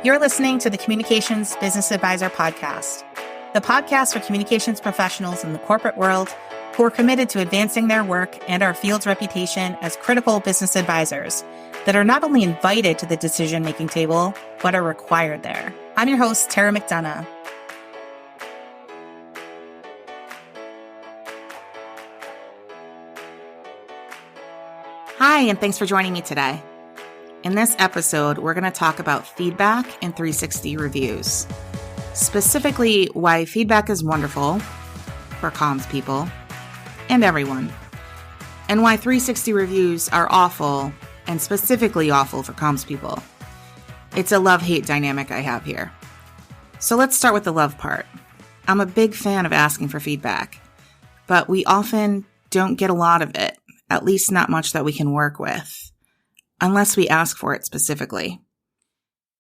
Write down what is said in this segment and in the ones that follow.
You're listening to the Communications Business Advisor Podcast, the podcast for communications professionals in the corporate world who are committed to advancing their work and our field's reputation as critical business advisors that are not only invited to the decision-making table, but are required there. I'm your host, Tara McDonagh. Hi, and thanks for joining me today. In this episode, we're going to talk about feedback and 360 reviews. Specifically, why feedback is wonderful for comms people and everyone, and why 360 reviews are awful, and specifically awful for comms people. It's a love-hate dynamic I have here. So let's start with the love part. I'm a big fan of asking for feedback, but we often don't get a lot of it, at least not much that we can work with, unless we ask for it specifically.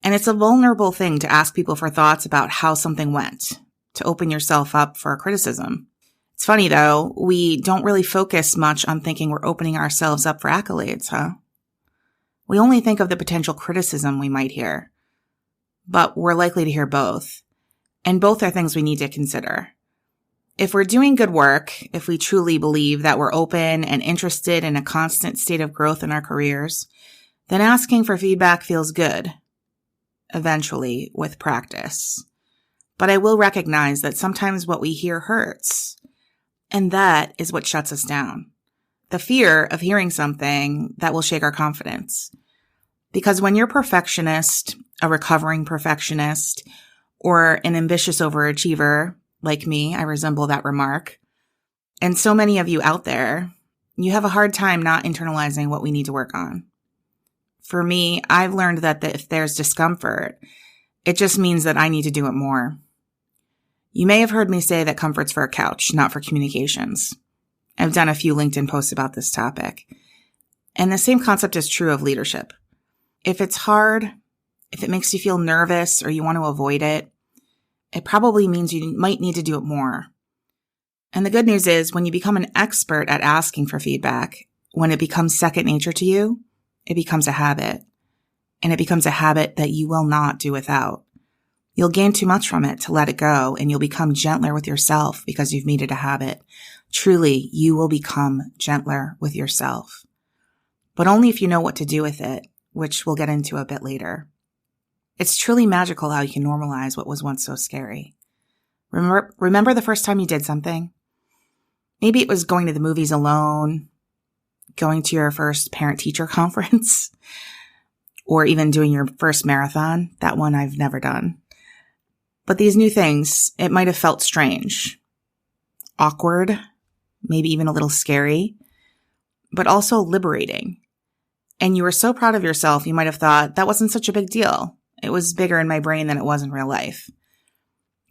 And it's a vulnerable thing to ask people for thoughts about how something went, to open yourself up for criticism. It's funny though, we don't really focus much on thinking we're opening ourselves up for accolades, huh? We only think of the potential criticism we might hear, but we're likely to hear both. And both are things we need to consider. If we're doing good work, if we truly believe that we're open and interested in a constant state of growth in our careers, then asking for feedback feels good, eventually, with practice. But I will recognize that sometimes what we hear hurts, and that is what shuts us down. The fear of hearing something that will shake our confidence. Because when you're a perfectionist, a recovering perfectionist, or an ambitious overachiever, like me, I resemble that remark. And so many of you out there, you have a hard time not internalizing what we need to work on. For me, I've learned that if there's discomfort, it just means that I need to do it more. You may have heard me say that comfort's for a couch, not for communications. I've done a few LinkedIn posts about this topic. And the same concept is true of leadership. If it's hard, if it makes you feel nervous or you want to avoid it, it probably means you might need to do it more. And the good news is when you become an expert at asking for feedback, when it becomes second nature to you, it becomes a habit. And it becomes a habit that you will not do without. You'll gain too much from it to let it go, and you'll become gentler with yourself because you've made it a habit. Truly, you will become gentler with yourself. But only if you know what to do with it, which we'll get into a bit later. It's truly magical how you can normalize what was once so scary. Remember the first time you did something? Maybe it was going to the movies alone, going to your first parent-teacher conference, or even doing your first marathon. That one I've never done. But these new things, it might have felt strange, awkward, maybe even a little scary, but also liberating. And you were so proud of yourself, you might have thought that wasn't such a big deal. It was bigger in my brain than it was in real life.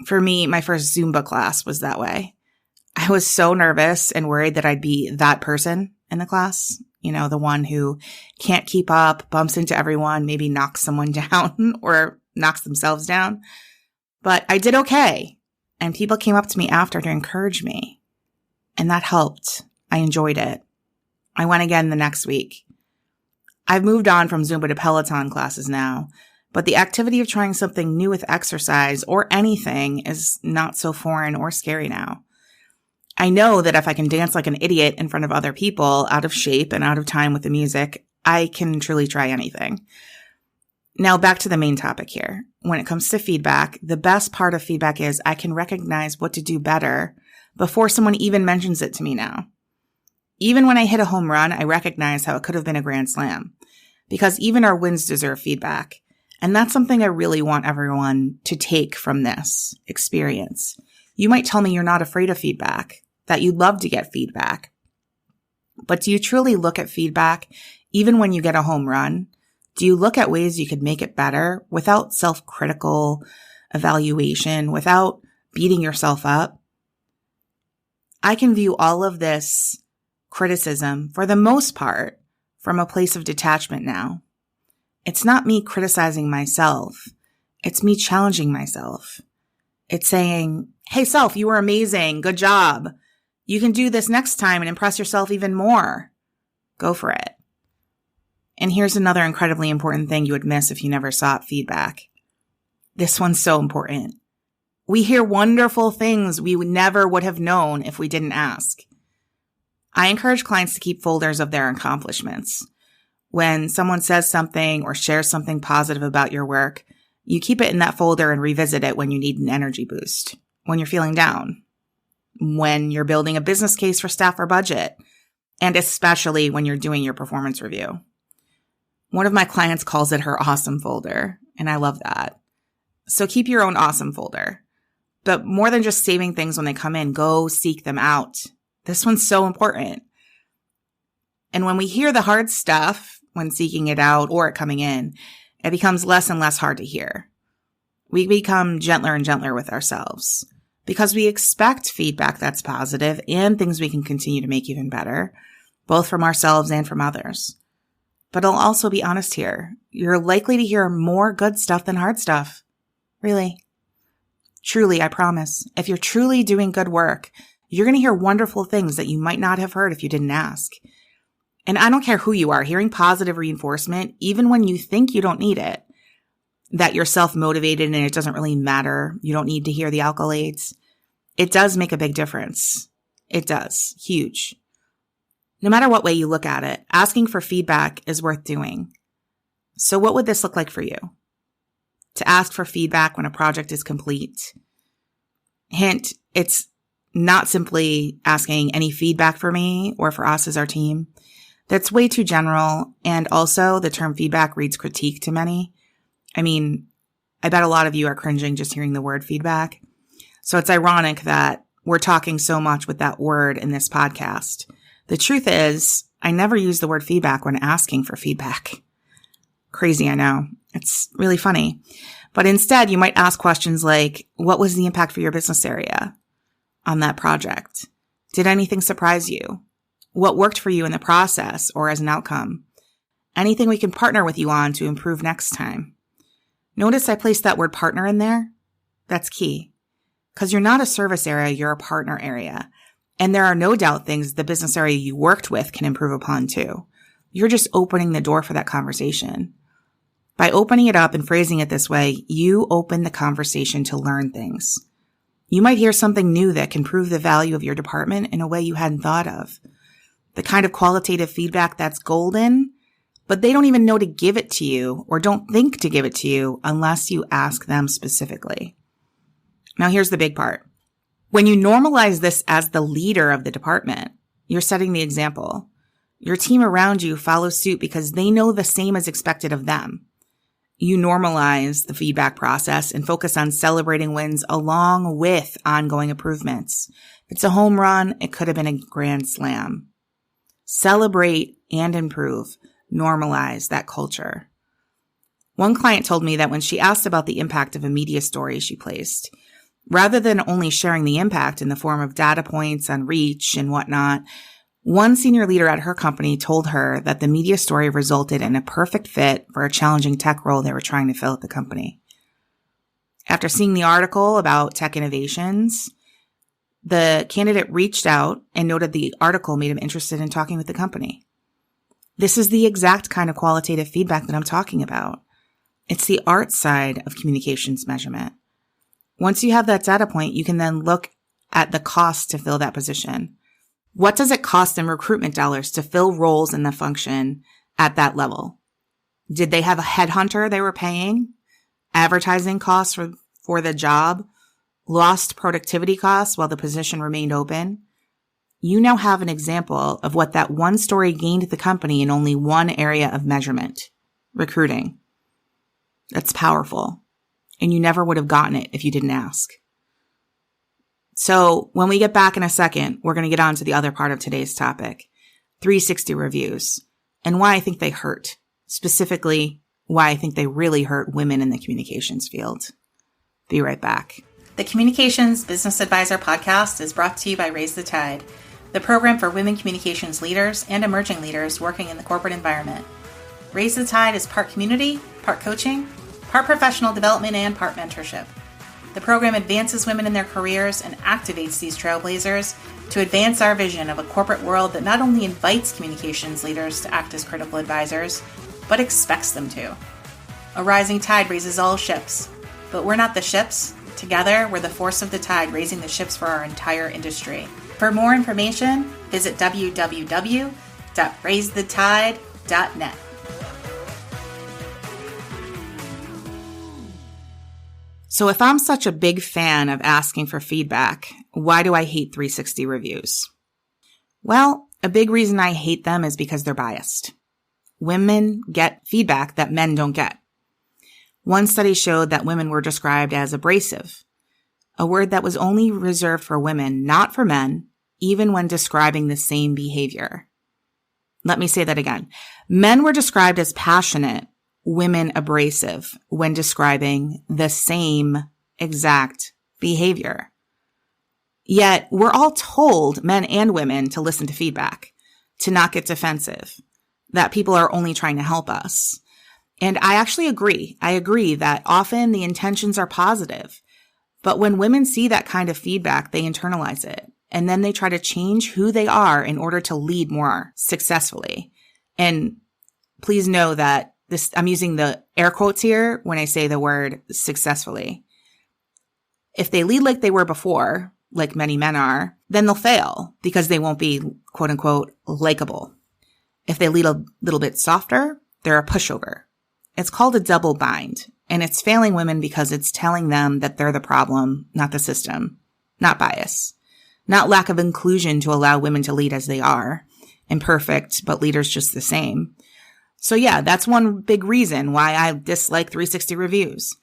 For me, my first Zumba class was that way. I was so nervous and worried that I'd be that person in the class. You know, the one who can't keep up, bumps into everyone, maybe knocks someone down or knocks themselves down. But I did okay. And people came up to me after to encourage me. And that helped. I enjoyed it. I went again the next week. I've moved on from Zumba to Peloton classes now. But the activity of trying something new with exercise or anything is not so foreign or scary now. I know that if I can dance like an idiot in front of other people, out of shape and out of time with the music, I can truly try anything. Now back to the main topic here. When it comes to feedback, the best part of feedback is I can recognize what to do better before someone even mentions it to me now. Even when I hit a home run, I recognize how it could have been a grand slam. Because even our wins deserve feedback. And that's something I really want everyone to take from this experience. You might tell me you're not afraid of feedback, that you'd love to get feedback. But do you truly look at feedback even when you get a home run? Do you look at ways you could make it better without self-critical evaluation, without beating yourself up? I can view all of this criticism, for the most part, from a place of detachment now. It's not me criticizing myself. It's me challenging myself. It's saying, hey, self, you were amazing. Good job. You can do this next time and impress yourself even more. Go for it. And here's another incredibly important thing you would miss if you never sought feedback. This one's so important. We hear wonderful things we never would have known if we didn't ask. I encourage clients to keep folders of their accomplishments. When someone says something or shares something positive about your work, you keep it in that folder and revisit it when you need an energy boost, when you're feeling down, when you're building a business case for staff or budget, and especially when you're doing your performance review. One of my clients calls it her awesome folder, and I love that. So keep your own awesome folder. But more than just saving things when they come in, go seek them out. This one's so important. And when we hear the hard stuff when seeking it out or it coming in, it becomes less and less hard to hear. We become gentler and gentler with ourselves because we expect feedback that's positive and things we can continue to make even better, both from ourselves and from others. But I'll also be honest here. You're likely to hear more good stuff than hard stuff. Really. Truly, I promise. If you're truly doing good work, you're going to hear wonderful things that you might not have heard if you didn't ask. And I don't care who you are, hearing positive reinforcement, even when you think you don't need it, that you're self-motivated and it doesn't really matter, you don't need to hear the accolades, it does make a big difference. It does. Huge. No matter what way you look at it, asking for feedback is worth doing. So what would this look like for you? To ask for feedback when a project is complete. Hint, it's not simply asking any feedback for me or for us as our team. That's way too general. And also the term feedback reads critique to many. I mean, I bet a lot of you are cringing just hearing the word feedback. So it's ironic that we're talking so much with that word in this podcast. The truth is, I never use the word feedback when asking for feedback. Crazy, I know. It's really funny. But instead, you might ask questions like, what was the impact for your business area on that project? Did anything surprise you? What worked for you in the process or as an outcome? Anything we can partner with you on to improve next time? Notice I placed that word partner in there. That's key. Because you're not a service area, you're a partner area. And there are no doubt things the business area you worked with can improve upon too. You're just opening the door for that conversation. By opening it up and phrasing it this way, you open the conversation to learn things. You might hear something new that can prove the value of your department in a way you hadn't thought of. The kind of qualitative feedback that's golden, but they don't even know to give it to you or don't think to give it to you unless you ask them specifically. Now here's the big part. When you normalize this as the leader of the department, you're setting the example. Your team around you follows suit because they know the same is expected of them. You normalize the feedback process and focus on celebrating wins along with ongoing improvements. If it's a home run, it could have been a grand slam. Celebrate and improve. Normalize that culture. One client told me that when she asked about the impact of a media story she placed, rather than only sharing the impact in the form of data points on reach and whatnot, one senior leader at her company told her that the media story resulted in a perfect fit for a challenging tech role they were trying to fill at the company. After seeing the article about tech innovations, the candidate reached out and noted the article made him interested in talking with the company. This is the exact kind of qualitative feedback that I'm talking about. It's the art side of communications measurement. Once you have that data point, you can then look at the cost to fill that position. What does it cost in recruitment dollars to fill roles in the function at that level? Did they have a headhunter they were paying? Advertising costs for the job? Lost productivity costs while the position remained open? You now have an example of what that one story gained the company in only one area of measurement, recruiting. That's powerful. And you never would have gotten it if you didn't ask. So when we get back in a second, we're going to get on to the other part of today's topic, 360 reviews, and why I think they hurt. Specifically, why I think they really hurt women in the communications field. Be right back. The Communications Business Advisor podcast is brought to you by Raise the Tide, the program for women communications leaders and emerging leaders working in the corporate environment. Raise the Tide is part community, part coaching, part professional development, and part mentorship. The program advances women in their careers and activates these trailblazers to advance our vision of a corporate world that not only invites communications leaders to act as critical advisors, but expects them to. A rising tide raises all ships. But we're not the ships. Together, we're the force of the tide raising the ships for our entire industry. For more information, visit www.raisethetide.net. So if I'm such a big fan of asking for feedback, why do I hate 360 reviews? Well, a big reason I hate them is because they're biased. Women get feedback that men don't get. One study showed that women were described as abrasive, a word that was only reserved for women, not for men, even when describing the same behavior. Let me say that again. Men were described as passionate, women abrasive when describing the same exact behavior. Yet we're all told, men and women, to listen to feedback, to not get defensive, that people are only trying to help us. And I actually agree. I agree that often the intentions are positive. But when women see that kind of feedback, they internalize it. And then they try to change who they are in order to lead more successfully. And please know that I'm using the air quotes here when I say the word successfully. If they lead like they were before, like many men are, then they'll fail because they won't be, quote unquote, likable. If they lead a little bit softer, they're a pushover. It's called a double bind, and it's failing women because it's telling them that they're the problem, not the system, not bias, not lack of inclusion to allow women to lead as they are, imperfect, but leaders just the same. So yeah, that's one big reason why I dislike 360 reviews.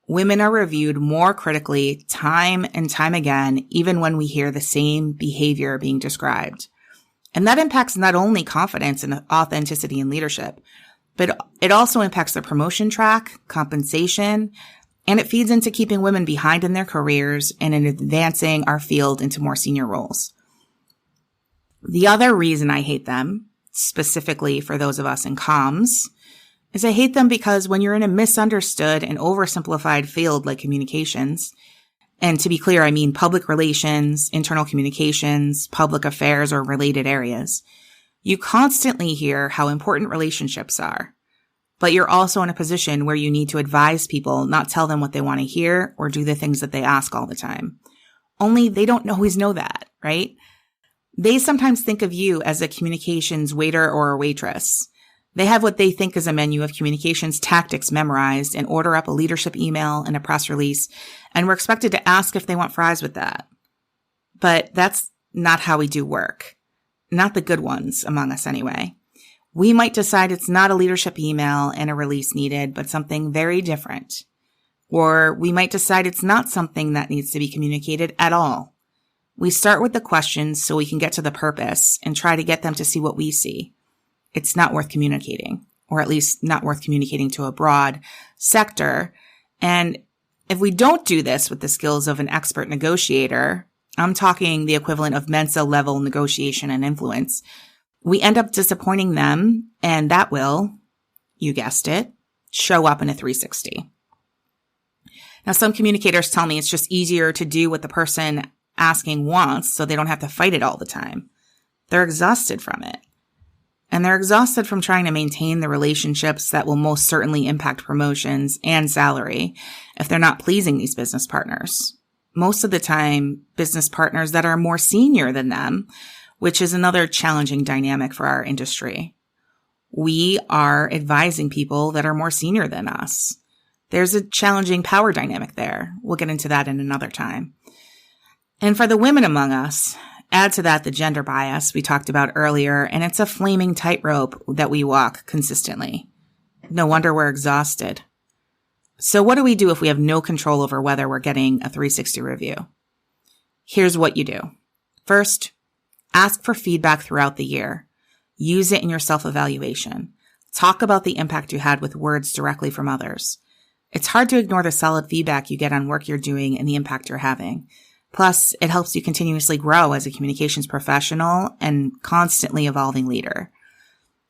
Women are reviewed more critically time and time again, even when we hear the same behavior being described. And that impacts not only confidence and authenticity in leadership, but it also impacts the promotion track, compensation, and it feeds into keeping women behind in their careers and in advancing our field into more senior roles. The other reason I hate them, specifically for those of us in comms, is I hate them because when you're in a misunderstood and oversimplified field like communications, and to be clear, I mean public relations, internal communications, public affairs, or related areas, you constantly hear how important relationships are, but you're also in a position where you need to advise people, not tell them what they want to hear or do the things that they ask all the time. Only they don't always know that, right? They sometimes think of you as a communications waiter or a waitress. They have what they think is a menu of communications tactics memorized and order up a leadership email and a press release, and we're expected to ask if they want fries with that. But that's not how we do work. Not the good ones among us anyway. We might decide it's not a leadership email and a release needed, but something very different. Or we might decide it's not something that needs to be communicated at all. We start with the questions so we can get to the purpose and try to get them to see what we see. It's not worth communicating, or at least not worth communicating to a broad sector. And if we don't do this with the skills of an expert negotiator, I'm talking the equivalent of Mensa level negotiation and influence, we end up disappointing them, and that will, you guessed it, show up in a 360. Now, some communicators tell me it's just easier to do what the person asking wants so they don't have to fight it all the time. They're exhausted from it. And they're exhausted from trying to maintain the relationships that will most certainly impact promotions and salary if they're not pleasing these business partners. Most of the time, business partners that are more senior than them, which is another challenging dynamic for our industry. We are advising people that are more senior than us. There's a challenging power dynamic there. We'll get into that in another time. And for the women among us, add to that the gender bias we talked about earlier, and it's a flaming tightrope that we walk consistently. No wonder we're exhausted. So what do we do if we have no control over whether we're getting a 360 review? Here's what you do. First, ask for feedback throughout the year. Use it in your self-evaluation. Talk about the impact you had with words directly from others. It's hard to ignore the solid feedback you get on work you're doing and the impact you're having. Plus, it helps you continuously grow as a communications professional and constantly evolving leader.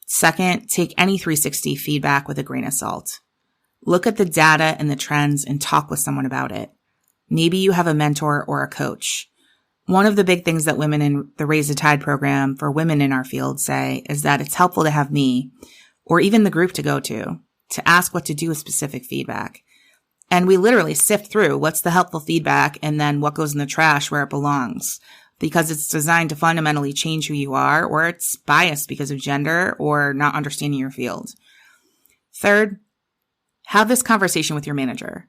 Second, take any 360 feedback with a grain of salt. Look at the data and the trends and talk with someone about it. Maybe you have a mentor or a coach. One of the big things that women in the Raise the Tide program for women in our field say is that it's helpful to have me, or even the group to go to ask what to do with specific feedback. And we literally sift through what's the helpful feedback and then what goes in the trash where it belongs, because it's designed to fundamentally change who you are, or it's biased because of gender or not understanding your field. Third, have this conversation with your manager.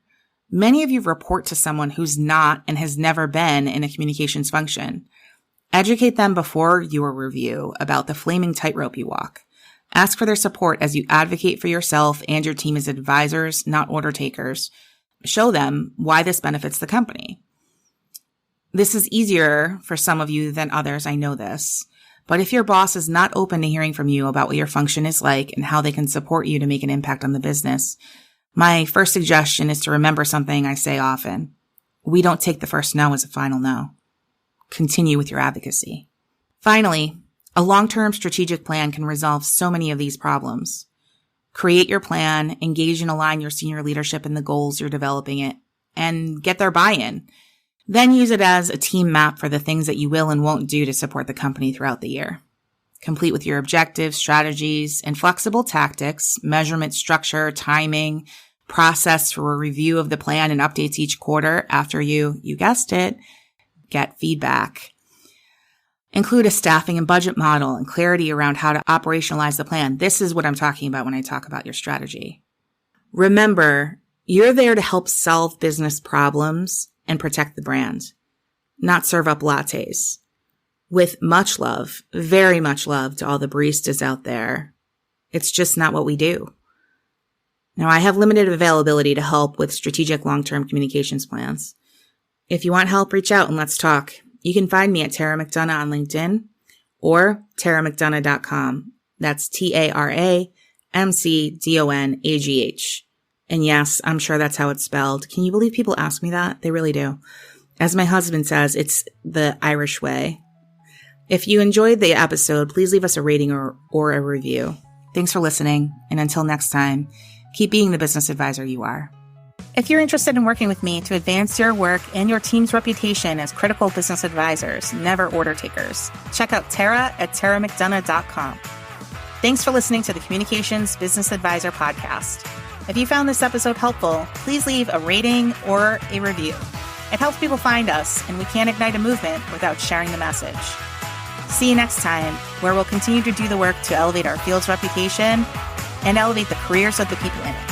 Many of you report to someone who's not and has never been in a communications function. Educate them before your review about the flaming tightrope you walk. Ask for their support as you advocate for yourself and your team as advisors, not order takers. Show them why this benefits the company. This is easier for some of you than others, I know this. But if your boss is not open to hearing from you about what your function is like and how they can support you to make an impact on the business, my first suggestion is to remember something I say often. We don't take the first no as a final no. Continue with your advocacy. Finally, a long-term strategic plan can resolve so many of these problems. Create your plan, engage and align your senior leadership in the goals you're developing it, and get their buy-in. Then use it as a team map for the things that you will and won't do to support the company throughout the year. Complete with your objectives, strategies, and flexible tactics, measurement structure, timing, process for a review of the plan and updates each quarter after you guessed it, get feedback. Include a staffing and budget model and clarity around how to operationalize the plan. This is what I'm talking about when I talk about your strategy. Remember, you're there to help solve business problems and protect the brand, not serve up lattes. With much love, very much love to all the baristas out there. It's just not what we do. Now, I have limited availability to help with strategic long-term communications plans. If you want help, reach out and let's talk. You can find me at Tara McDonagh on LinkedIn or taramcdonagh.com. That's TARAMCDONAGH. And yes, I'm sure that's how it's spelled. Can you believe people ask me that? They really do. As my husband says, it's the Irish way. If you enjoyed the episode, please leave us a rating or a review. Thanks for listening. And until next time, keep being the business advisor you are. If you're interested in working with me to advance your work and your team's reputation as critical business advisors, never order takers, check out Tara at taramcdonagh.com. Thanks for listening to the Communications Business Advisor podcast. If you found this episode helpful, please leave a rating or a review. It helps people find us, and we can't ignite a movement without sharing the message. See you next time, where we'll continue to do the work to elevate our field's reputation and elevate the careers of the people in it.